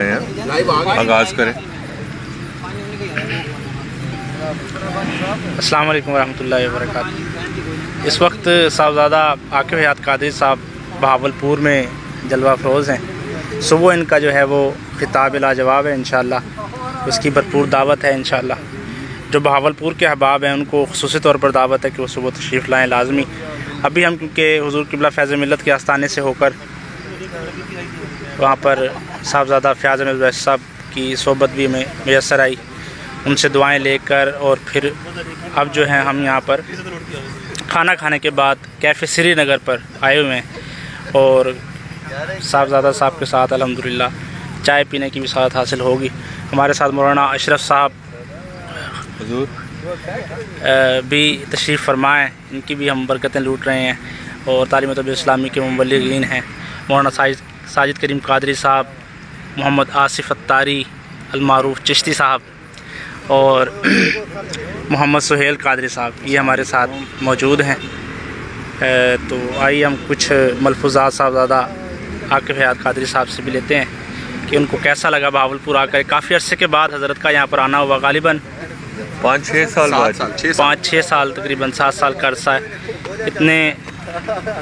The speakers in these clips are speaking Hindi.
आगाज़ करें। अस्सलाम वालेकुम रहमतुल्लाहि व बरकातुहू। इस वक्त साहबज़ादा आकिब हयात कादरी साहब बहावलपुर में जलवा अफरोज़ हैं। सुबह इनका जो है वो खिताब लाजवाब है, इंशाअल्लाह उसकी भरपूर दावत है। इंशाअल्लाह जो बहावलपुर के अहबाब हैं उनको ख़ुसूसी तौर पर दावत है कि वो सुबह तशरीफ़ लाएँ लाजमी। अभी हम क्योंकि हुज़ूर क़िबला फ़ैज़ मिल्लत के आस्थाने से होकर वहाँ पर साहबज़ादा फ़याज़ अहमद वैस साहब की सोबत भी हमें मैसर आई, उनसे दुआएं लेकर और फिर अब जो है हम यहाँ पर खाना खाने के बाद कैफ़े श्रीनगर पर आए हुए हैं और साहबज़ादा साहब के साथ अल्हम्दुलिल्लाह चाय पीने की भी साथ हासिल होगी। हमारे साथ मौलाना अशरफ साहब भी तशरीफ़ फरमाएँ, इनकी भी हम बरकतें लूट रहे हैं और तालीम इस्लामी के मुबल्लिगीन हैं। मौलाना साजिद करीम कादरी साहब, मोहम्मद आसिफ अत्तारी अलमारूफ चिश्ती साहब और मोहम्मद सुहेल कादरी साहब, ये हमारे साथ मौजूद हैं। तो आइए हम कुछ मलफूज़ात साहबज़ादा आकिब हयात कादरी साहब से भी लेते हैं कि उनको कैसा लगा बहावलपुर आकर। काफ़ी अरसे के बाद हज़रत का यहाँ पर आना हुआ, गालिबन 5-6 साल तकरीबन 7 साल का अरसा है। इतने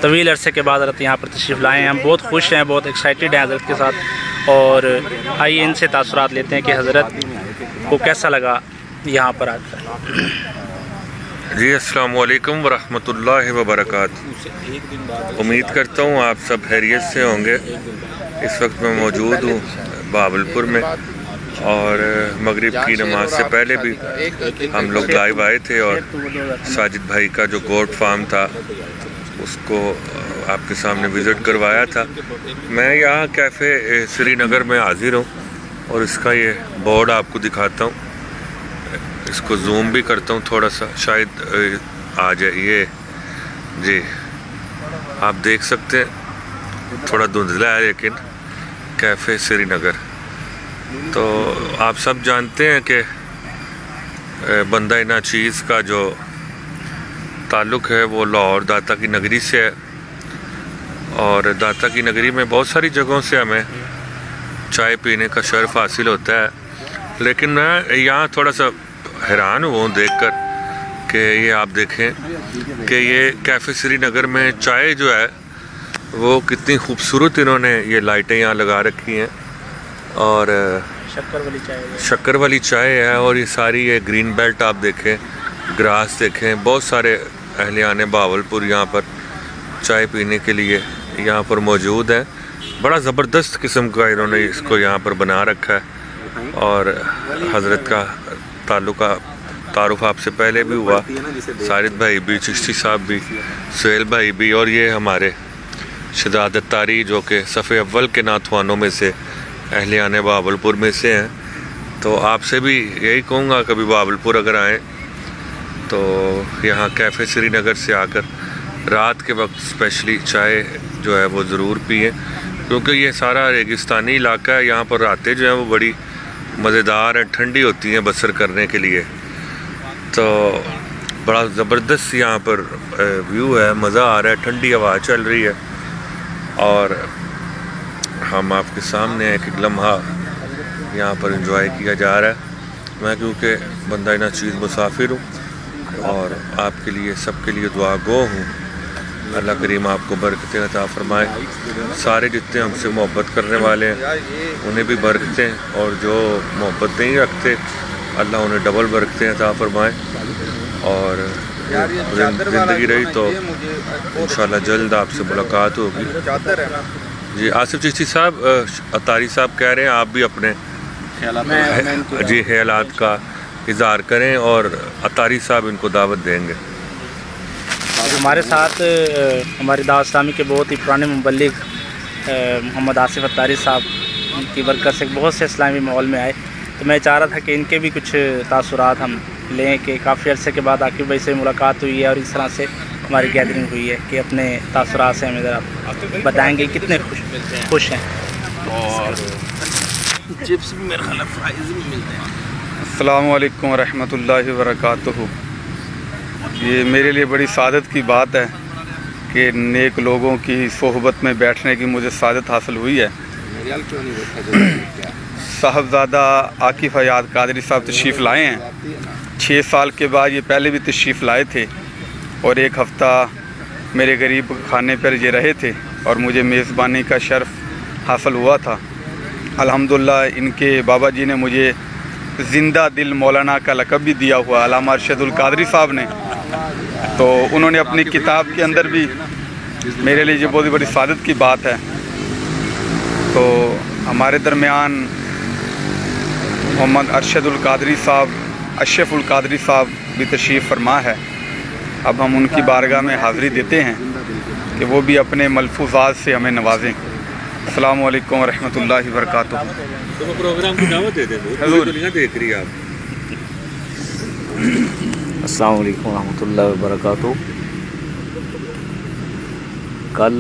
तवील अरसे के बाद हज़रत यहाँ पर तशरीफ़ लाए हैं। हम बहुत खुश हैं, बहुत एक्साइटेड हैं हज़रत के साथ और आइए इनसे तासुरात लेते हैं कि हज़रत को कैसा लगा यहाँ पर आकर। जी अस्सलाम वालेकुम व रहमतुल्लाहि व बरकातुहू। उम्मीद करता हूँ आप सब खैरियत से होंगे। इस वक्त मैं मौजूद हूँ बहावलपुर में और मगरिब की नमाज से पहले भी हम लोग लाइव आए थे और साजिद भाई का जो गोट फार्म था उसको आपके सामने विज़िट करवाया था। मैं यहाँ कैफ़े श्रीनगर में हाजिर हूँ और इसका ये बोर्ड आपको दिखाता हूँ, इसको जूम भी करता हूँ थोड़ा सा, शायद आ जाए। ये जी आप देख सकते हैं, थोड़ा धुंधला है लेकिन कैफ़े श्रीनगर। तो आप सब जानते हैं कि बंदा नाचीज़ का जो ताल्लुक़ है वो लाहौर दाता की नगरी से है और दाता की नगरी में बहुत सारी जगहों से हमें चाय पीने का शर्फ हासिल होता है। लेकिन मैं यहाँ थोड़ा सा हैरान हूँ देखकर कि ये आप देखें कि ये कैफ़े श्रीनगर में चाय जो है वो कितनी खूबसूरत इन्होंने ये लाइटें यहाँ लगा रखी हैं और शक्कर वाली चाय है। और ये सारी ये ग्रीन बेल्ट आप देखें, ग्रास देखें, बहुत सारे अहलियाने बहावलपुर यहाँ पर चाय पीने के लिए यहाँ पर मौजूद हैं। बड़ा ज़बरदस्त किस्म का इन्होंने इसको यहाँ पर बना रखा है और हज़रत का तारुफ आपसे पहले भी हुआ, साजिद भाई भी, चिश्ती साहब भी, सुहेल भाई भी और ये हमारे शहादत तारी जो कि सफ़े अव्वल के नाथवानों में से अहलियाने बहावलपुर में से हैं। तो आपसे भी यही कहूँगा कभी बहावलपुर अगर आएँ तो यहाँ कैफ़े श्रीनगर से आकर रात के वक्त स्पेशली चाय जो है वो ज़रूर पिए, क्योंकि ये सारा रेगिस्तानी इलाका है। यहाँ पर रातें जो हैं वो बड़ी मज़ेदार हैं, ठंडी होती हैं बसर करने के लिए। तो बड़ा ज़बरदस्त यहाँ पर व्यू है, मज़ा आ रहा है, ठंडी हवा चल रही है और हम आपके सामने एक लम्हा यहाँ पर एंजॉय किया जा रहा है। मैं क्योंकि बंदा नाचीज़ मुसाफिर हूँ और आपके लिए सबके लिए दुआ गो हूँ। अल्लाह करीम आपको बरकतें अता फरमाए। सारे जितने हमसे मोहब्बत करने वाले हैं उन्हें भी बरकतें और जो मोहब्बत नहीं रखते अल्लाह उन्हें डबल बरकतें अता फरमाए। और ज़िंदगी रही तो इंशाअल्लाह जल्द आपसे मुलाकात होगी। जी आसिफ चिश्ती साहब, अतारी साहब कह रहे हैं आप भी अपने जी ख्यालात का इज़हार करें और अतारी साहब इनको दावत देंगे। हमारे साथ हमारी दावत इस्लामी के बहुत ही पुराने मुबल्लिग मोहम्मद आसिफ अत्तारी साहब की बरकत से बहुत से इस्लामी माहौल में आए, तो मैं चाह रहा था कि इनके भी कुछ तासुरात हम लें कि काफ़ी अरसे के बाद आकिब भाई से मुलाकात हुई है और इस तरह से हमारी गैदरिंग हुई है कि अपने तासुरात से हमें ज़रा बताएँगे कितने खुश हैं। और चिप्स भी मेरे ख्याल फ्राइज़ भी मिलते हैं। अस्सलामु अलैकुम रहमतुल्लाहि व बरकातुहू। ये मेरे लिए बड़ी सादत की बात है कि नेक लोगों की सोहबत में बैठने की मुझे सादत हासिल हुई है। साहबजादा आकिफ़ हयात कादरी साहब तशरीफ़ लाए हैं। 6 साल के बाद ये पहले भी तशरीफ़ लाए थे और 1 हफ़्ता मेरे गरीब खाने पर ये रहे थे और मुझे मेज़बानी का शर्फ़ हासिल हुआ था। अल्हम्दुलिल्लाह इनके बाबा जी ने मुझे ज़िंदा दिल मौलाना का लक़ब भी दिया हुआ अल्लामा अरशदुल कादरी साहब ने। तो उन्होंने अपनी किताब के अंदर भी मेरे लिए ये बहुत बड़ी सादत की बात है। तो हमारे दरमियान मोहम्मद अरशदुल कादरी साहब, अशरफुल कादरी साहब भी तशरीफ़ फरमा है। अब हम उनकी बारगाह में हाज़िरी देते हैं कि वो भी अपने मलफूज़ात से हमें नवाजें। अस्सलामु अलैकुम रहमतुल्लाहि व बरकातुहू। तो प्रोग्राम की दावत दे दें, पूरी दुनिया देख रही है आप। अस्सलामु अलैकुम रहमतुल्लाहि व बरकातुहू। कल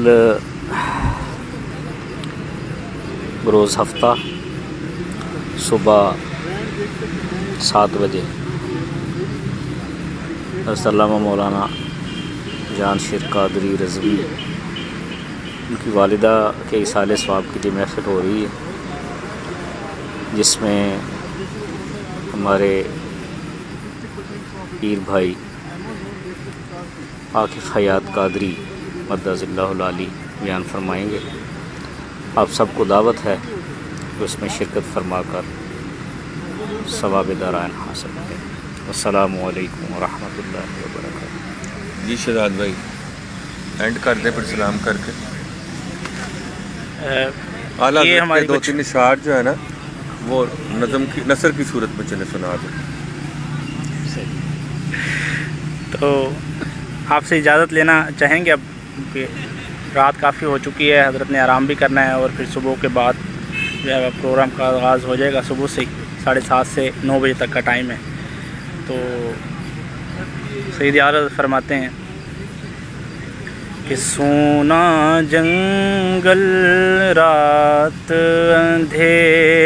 रोज़ हफ्ता सुबह 7 बजे अल्लामा मौलाना जानशीर कादरी रज़वी उनकी वालिदा के इसाले सवाब की महफ़िल हो रही है, जिसमें हमारे पीर भाई आकिफ़ हयात कादरी मद्दज़िल्लाहुल आली बयान फरमाएंगे। आप सबको दावत है कि उसमें शिरकत फरमा कर सवाब दारायन हासिल करें। अस्सलामु अलैकुम व रहमतुल्लाहि व बरकातुहू। जी शहजाद भाई एंड कर दें फिर सलाम करके। आला ये हमारी 2-3 इशार जो है ना वो नज़म की नसर की सूरत में चले सुना दें। तो आपसे इजाज़त लेना चाहेंगे अब, क्योंकि रात काफ़ी हो चुकी है, हज़रत ने आराम भी करना है और फिर सुबह के बाद जो है प्रोग्राम का आगाज़ हो जाएगा। सुबह से 7:30 से 9 बजे तक का टाइम है। तो सईद आरज़ फरमाते हैं कि सोना जंगल रात अंधेरी,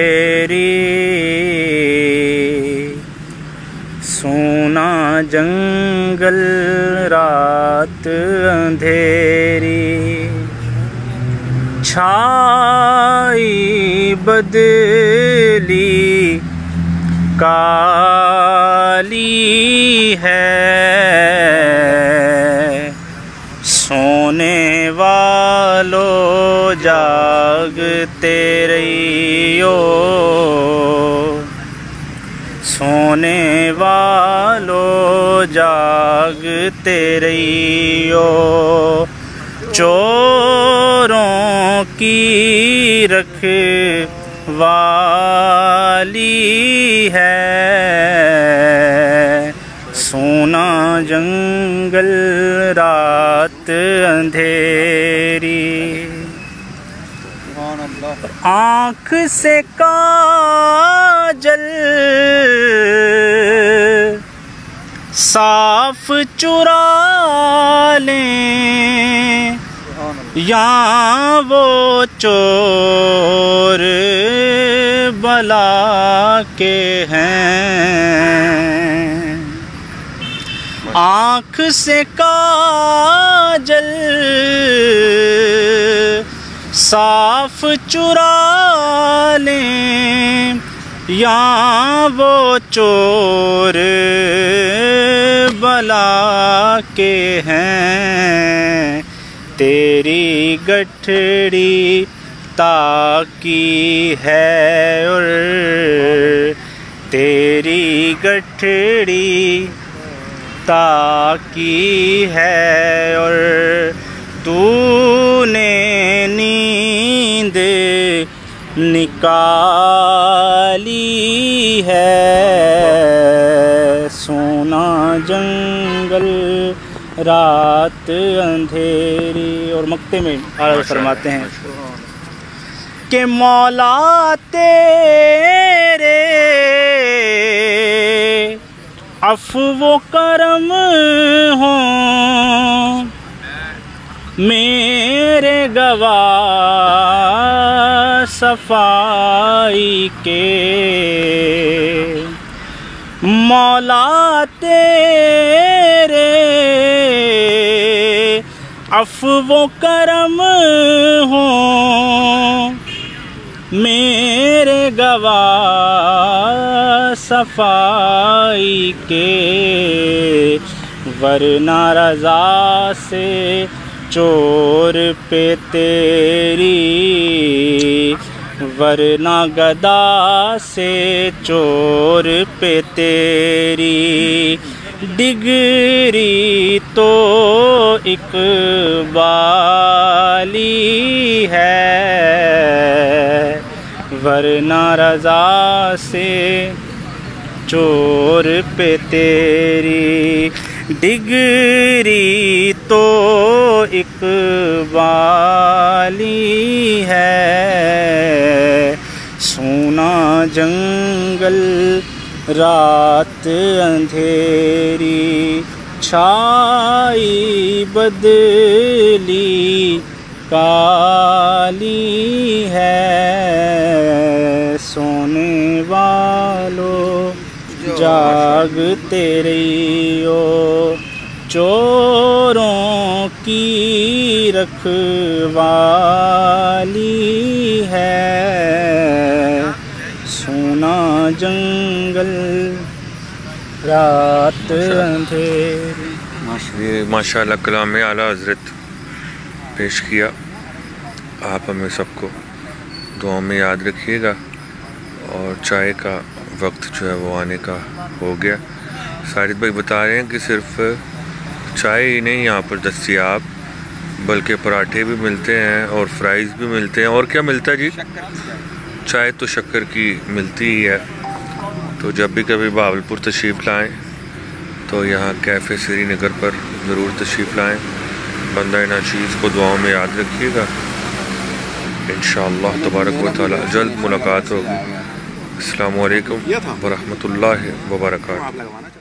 सोना जंगल रात अंधेरी, छाई बदली काली है, सोने वालों जागते रहियो, सोने वालों जागते रहियो, चोरों की रखवाली है, सोना जंगल रात अंधेरी। आँख से काजल साफ चुरा लें, या वो चोर बला के हैं। आँख से काजल साफ चुरा लें, या वो चोर बला के हैं। तेरी गठड़ी ताकी है और तेरी गठड़ी ताकी है और तूने नींद निकाली है, सोना जंगल रात अंधेरी। और मक्ते में आला फरमाते हैं कि मौला तेरे अफ़्व करम हो, मेरे गवाह सफाई के, मौला तेरे अफ़्व करम हो, मेरे गवाह सफाई के, वरना रज़ा से चोर पे तेरी, वरना गदा से चोर पे तेरी, डिगरी तो इकबाली है, वरना रज़ा से चोर पे तेरी, डिगरी तो इकबाली है। सोना जंगल रात अंधेरी, छाई बदली काली है, सोने वालों जागते रहियो, चोरों की रखवाली है, सोना जंगल रात अंधेरी। ये माशाअल्लाह कलाम आला हज़रत पेश किया। आप हमें सबको दुआ में याद रखिएगा। और चाय का वक्त जो है वो आने का हो गया। साजिद भाई बता रहे हैं कि सिर्फ चाय ही नहीं यहाँ पर दस्तयाब, बल्कि पराठे भी मिलते हैं और फ्राइज़ भी मिलते हैं। और क्या मिलता है जी? चाय तो शक्कर की मिलती ही है। तो जब भी कभी बहावलपुर तशरीफ़ लाएँ तो यहाँ कैफ़े श्रीनगर पर ज़रूर तशरीफ़ लाएँ। बंदा नाचीज़ को दुआओं में याद रखिएगा। इंशाअल्लाह तबारक व तआला जल्द मुलाकात होगी। अस्सलामु अलैकुम व रहमतुल्लाहि व बरकातहू।